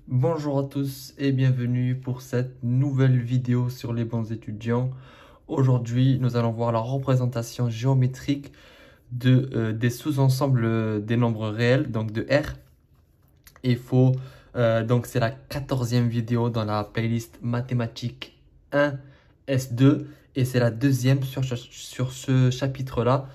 Bonjour à tous et bienvenue pour cette nouvelle vidéo sur les bons étudiants. Aujourd'hui, nous allons voir la représentation géométrique des sous-ensembles des nombres réels, donc de R. Donc c'est la 14e vidéo dans la playlist mathématiques 1 S2 et c'est la deuxième sur ce chapitre-là.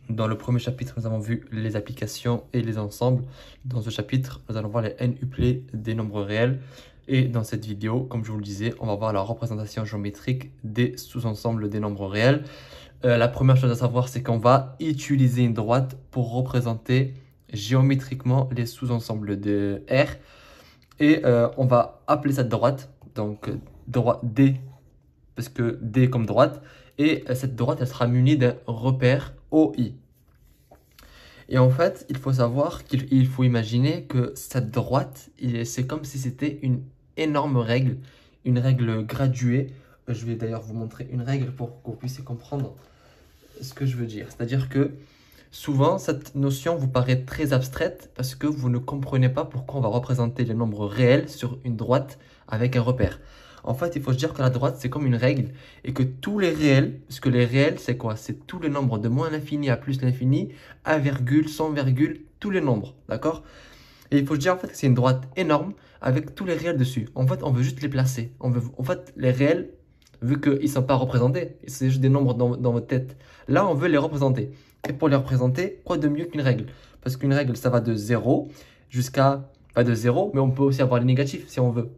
Dans le premier chapitre, nous avons vu les applications et les ensembles. Dans ce chapitre, nous allons voir les n-uplets des nombres réels. Et dans cette vidéo, comme je vous le disais, on va voir la représentation géométrique des sous-ensembles des nombres réels. La première chose à savoir, c'est qu'on va utiliser une droite pour représenter géométriquement les sous-ensembles de R. Et on va appeler cette droite, donc droite D, parce que D comme droite. Et cette droite, elle sera munie d'un repère OI. Et en fait, il faut savoir qu'il faut imaginer que cette droite, c'est comme si c'était une énorme règle, une règle graduée. Je vais d'ailleurs vous montrer une règle pour que vous puissiez comprendre ce que je veux dire. C'est-à-dire que souvent, cette notion vous paraît très abstraite parce que vous ne comprenez pas pourquoi on va représenter les nombres réels sur une droite avec un repère. En fait, il faut se dire que la droite, c'est comme une règle et que tous les réels, parce que les réels, c'est quoi? C'est tous les nombres de moins l'infini à plus l'infini, 1 virgule, 100 virgule, tous les nombres, d'accord? Et il faut se dire en fait que c'est une droite énorme avec tous les réels dessus. En fait, on veut juste les placer. En fait, les réels, vu qu'ils ne sont pas représentés, c'est juste des nombres dans votre tête. Là, on veut les représenter. Et pour les représenter, quoi de mieux qu'une règle? Parce qu'une règle, ça va de 0 jusqu'à, pas de 0, mais on peut aussi avoir les négatifs si on veut.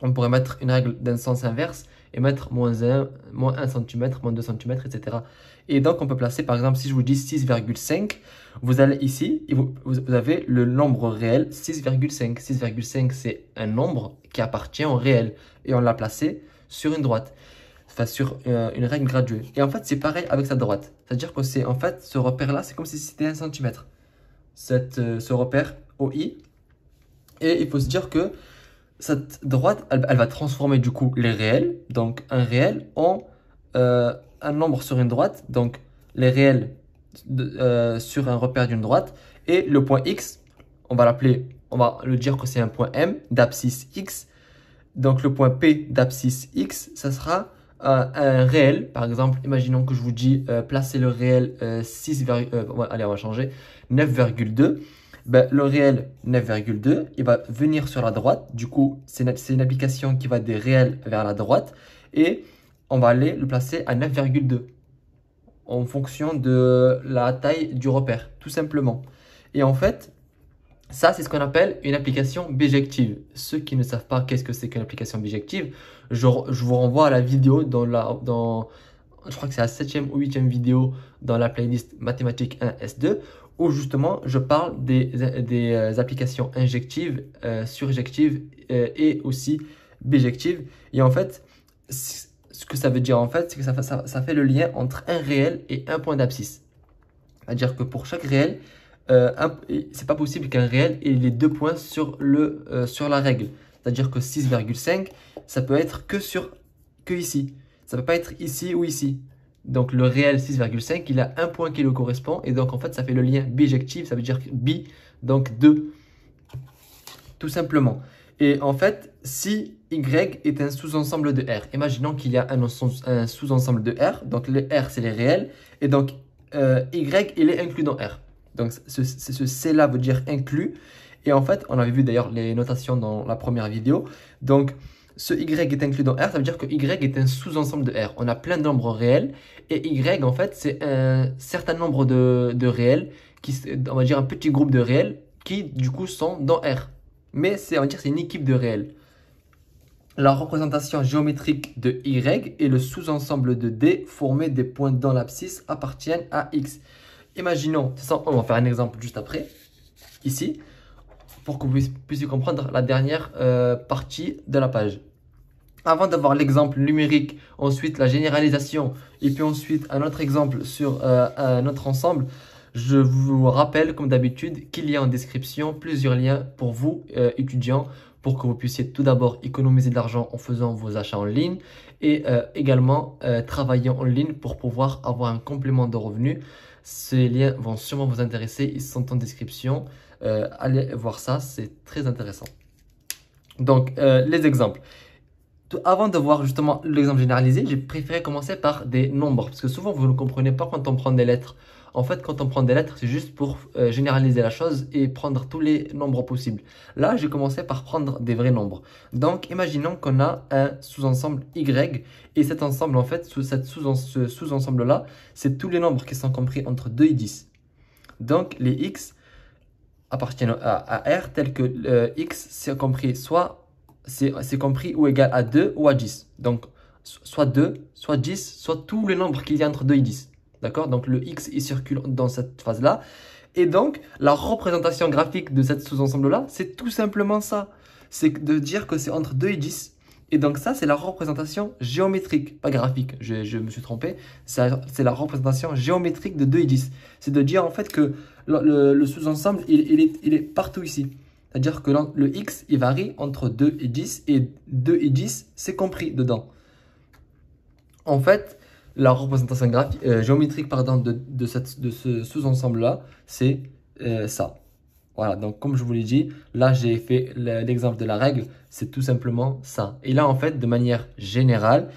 On pourrait mettre une règle d'un sens inverse et mettre moins 1 cm, moins 2 cm, etc. Et donc, on peut placer, par exemple, si je vous dis 6,5, vous allez ici, et vous avez le nombre réel 6,5. 6,5, c'est un nombre qui appartient au réel. Et on l'a placé sur une droite, enfin sur une règle graduée. Et en fait, c'est pareil avec cette droite. C'est-à-dire que c'est, en fait, ce repère-là, c'est comme si c'était 1 cm. Ce repère OI. Et il faut se dire que cette droite, elle va transformer du coup les réels, donc un réel, en un nombre sur une droite, donc les réels sur un repère d'une droite, et le point X, on va le dire que c'est un point M d'abscisse X, donc le point P d'abscisse X, ça sera un réel, par exemple, imaginons que je vous dis placer le réel 6, allez on va changer, 9,2. Ben, le réel 9,2, il va venir sur la droite. Du coup, c'est une application qui va des réels vers la droite. Et on va aller le placer à 9,2 en fonction de la taille du repère, tout simplement. Et en fait, ça, c'est ce qu'on appelle une application bijective. Ceux qui ne savent pas qu'est-ce que c'est qu'une application bijective, je vous renvoie à la vidéo je crois que c'est la 7e ou 8e vidéo dans la playlist mathématiques 1 S2 où justement je parle des applications injectives, surjectives et aussi bijectives. Et en fait, ce que ça veut dire en fait, c'est que ça fait le lien entre un réel et un point d'abscisse. C'est-à-dire que pour chaque réel, c'est pas possible qu'un réel ait les deux points sur la règle. C'est-à-dire que 6,5, ça peut être que ici. Ça ne peut pas être ici ou ici. Donc le réel 6,5, il a un point qui le correspond. Et donc en fait, ça fait le lien bijectif. Ça veut dire bi, donc 2. Tout simplement. Et en fait, si Y est un sous-ensemble de R, imaginons qu'il y a un sous-ensemble de R. Donc le R, c'est les réels. Et donc Y, il est inclus dans R. Donc ce C-là veut dire inclus. Et en fait, on avait vu d'ailleurs les notations dans la première vidéo. Donc ce Y est inclus dans R, ça veut dire que Y est un sous-ensemble de R. On a plein de nombres réels. Et Y, en fait, c'est un certain nombre de réels, on va dire un petit groupe de réels qui, du coup, sont dans R. Mais on va dire c'est une équipe de réels. La représentation géométrique de Y et le sous-ensemble de D formés des points dans l'abscisse appartiennent à X. Imaginons, on va faire un exemple juste après, ici, pour que vous puissiez comprendre la dernière partie de la page. Avant d'avoir l'exemple numérique, ensuite la généralisation, et puis ensuite un autre exemple sur un autre ensemble, je vous rappelle comme d'habitude qu'il y a en description plusieurs liens pour vous, étudiants, pour que vous puissiez tout d'abord économiser de l'argent en faisant vos achats en ligne et également travailler en ligne pour pouvoir avoir un complément de revenus. Ces liens vont sûrement vous intéresser, ils sont en description. Allez voir ça, c'est très intéressant. Donc, les exemples. Avant de voir justement l'exemple généralisé, j'ai préféré commencer par des nombres. Parce que souvent, vous ne comprenez pas quand on prend des lettres. En fait, quand on prend des lettres, c'est juste pour généraliser la chose et prendre tous les nombres possibles. Là, j'ai commencé par prendre des vrais nombres. Donc, imaginons qu'on a un sous-ensemble Y. Et cet ensemble, en fait, ce sous-ensemble-là, c'est tous les nombres qui sont compris entre 2 et 10. Donc, les X appartiennent à R, tel que X, c'est compris c'est compris ou égal à 2 ou à 10. Donc, soit 2, soit 10, soit tous les nombres qu'il y a entre 2 et 10. D'accord? Donc, le X, il circule dans cette phase-là. Et donc, la représentation graphique de cette sous-ensemble-là, c'est tout simplement ça. C'est de dire que c'est entre 2 et 10. Et donc, ça, c'est la représentation géométrique, pas graphique. Je me suis trompé. C'est la représentation géométrique de 2 et 10. C'est de dire, en fait, que le sous-ensemble, il est partout ici. C'est-à-dire que le X, il varie entre 2 et 10. Et 2 et 10, c'est compris dedans. En fait, la représentation géométrique de ce sous-ensemble-là, c'est ça. Voilà, donc comme je vous l'ai dit, là j'ai fait l'exemple de la règle, c'est tout simplement ça. Et là en fait, de manière générale,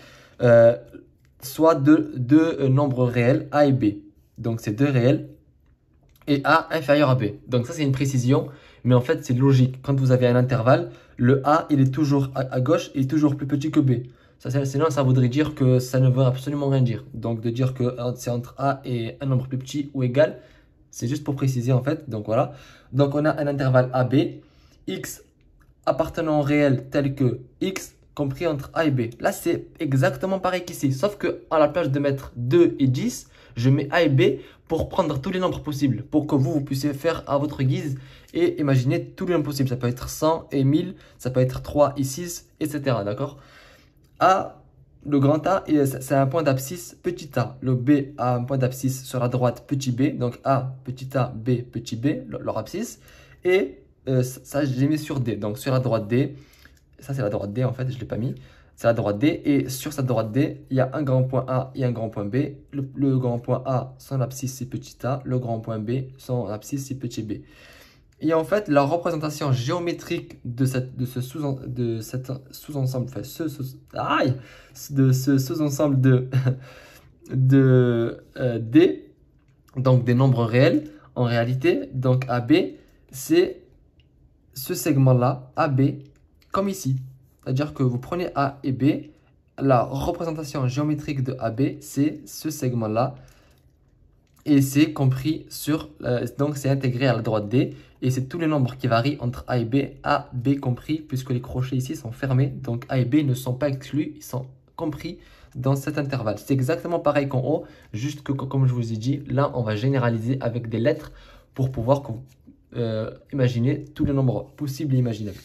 soit deux nombres réels, A et B. Donc c'est deux réels et A inférieur à B. Donc ça c'est une précision, mais en fait c'est logique. Quand vous avez un intervalle, le A il est toujours à gauche et toujours plus petit que B. Sinon ça voudrait dire que ça ne veut absolument rien dire. Donc de dire que c'est entre A et un nombre plus petit ou égal, c'est juste pour préciser en fait. Donc voilà. Donc on a un intervalle AB, X appartenant au réel tel que X compris entre A et B. Là c'est exactement pareil qu'ici. Sauf que à la place de mettre 2 et 10, je mets A et B pour prendre tous les nombres possibles. Pour que vous puissiez faire à votre guise et imaginer tous les nombres possibles. Ça peut être 100 et 1000, ça peut être 3 et 6, etc. D'accord? A, le grand A, c'est un point d'abscisse petit a. Le B a un point d'abscisse sur la droite petit b. Donc A, petit a, B, petit b, leur abscisse. Et ça, j'ai mis sur D. Donc sur la droite D, ça c'est la droite D en fait, je ne l'ai pas mis. C'est la droite D. Et sur cette droite D, il y a un grand point A et un grand point B. Le grand point A, son abscisse c'est petit a. Le grand point B, son abscisse c'est petit b. Et en fait, la représentation géométrique de ce sous-ensemble, enfin, de ce sous-ensemble de D, donc des nombres réels, en réalité, donc AB, c'est ce segment-là, AB, comme ici. C'est-à-dire que vous prenez A et B, la représentation géométrique de AB, c'est ce segment-là, et c'est compris donc c'est intégré à la droite D. Et c'est tous les nombres qui varient entre A et B compris, puisque les crochets ici sont fermés. Donc A et B ne sont pas exclus, ils sont compris dans cet intervalle. C'est exactement pareil qu'en haut, juste que comme je vous ai dit, là on va généraliser avec des lettres pour pouvoir imaginer tous les nombres possibles et imaginables.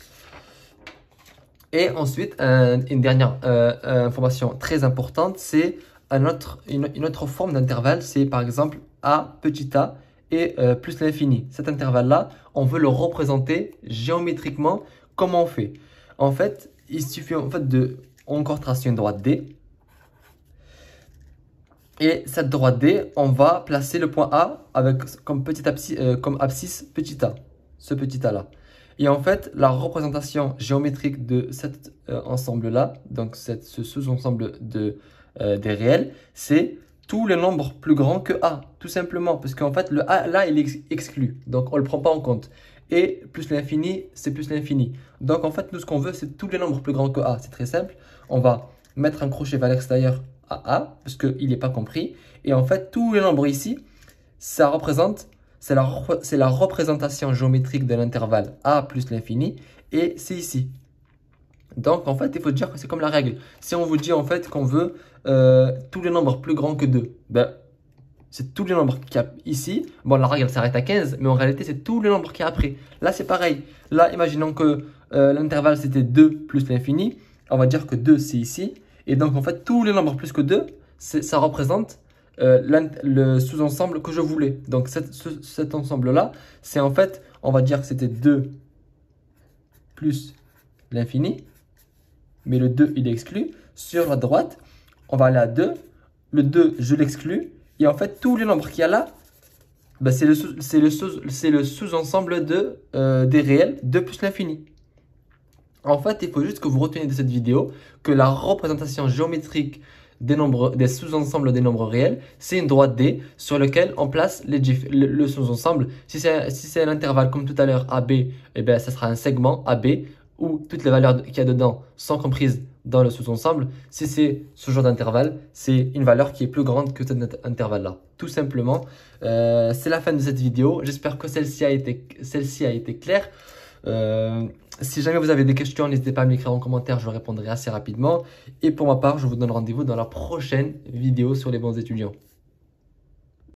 Et ensuite, une dernière information très importante, c'est une autre forme d'intervalle, c'est par exemple A, petit a, et plus l'infini. Cet intervalle-là, on veut le représenter géométriquement. Comment on fait? En fait, il suffit en fait de encore tracer une droite D. Et cette droite D, on va placer le point A avec comme abscisse petit a. Ce petit a-là. Et en fait, la représentation géométrique de cet ensemble-là, donc ce sous-ensemble des réels, c'est tous les nombres plus grands que A, tout simplement. Parce qu'en fait, le A, là, il est exclu. Donc, on ne le prend pas en compte. Et plus l'infini, c'est plus l'infini. Donc, en fait, nous, ce qu'on veut, c'est tous les nombres plus grands que A. C'est très simple. On va mettre un crochet vers l'extérieur à A, parce qu'il n'est pas compris. Et en fait, tous les nombres ici, ça représente, c'est la représentation géométrique de l'intervalle A plus l'infini. Et c'est ici. Donc, en fait, il faut dire que c'est comme la règle. Si on vous dit, en fait, qu'on veut tous les nombres plus grands que 2, ben, c'est tous les nombres qu'il y a ici. Bon, la règle s'arrête à 15, mais en réalité, c'est tous les nombres qu'il y a après. Là, c'est pareil. Là, imaginons que l'intervalle, c'était 2 plus l'infini. On va dire que 2, c'est ici. Et donc, en fait, tous les nombres plus que 2, ça représente le sous-ensemble que je voulais. Donc, cet ensemble-là, c'est en fait, on va dire que c'était 2 plus l'infini. Mais le 2, il est exclu. Sur la droite, on va aller à 2. Le 2, je l'exclus. Et en fait, tous les nombres qu'il y a là, ben, c'est le sous-ensemble des réels, 2 plus l'infini. En fait, il faut juste que vous reteniez de cette vidéo que la représentation géométrique des sous-ensembles des nombres réels, c'est une droite D sur laquelle on place le sous-ensemble. Si c'est un intervalle comme tout à l'heure AB, eh bien, ça sera un segment AB où toutes les valeurs qu'il y a dedans sont comprises dans le sous-ensemble. Si c'est ce genre d'intervalle, c'est une valeur qui est plus grande que cet intervalle-là. Tout simplement, c'est la fin de cette vidéo. J'espère que celle-ci a été claire. Si jamais vous avez des questions, n'hésitez pas à m'écrire en commentaire, je répondrai assez rapidement. Et pour ma part, je vous donne rendez-vous dans la prochaine vidéo sur les bons étudiants.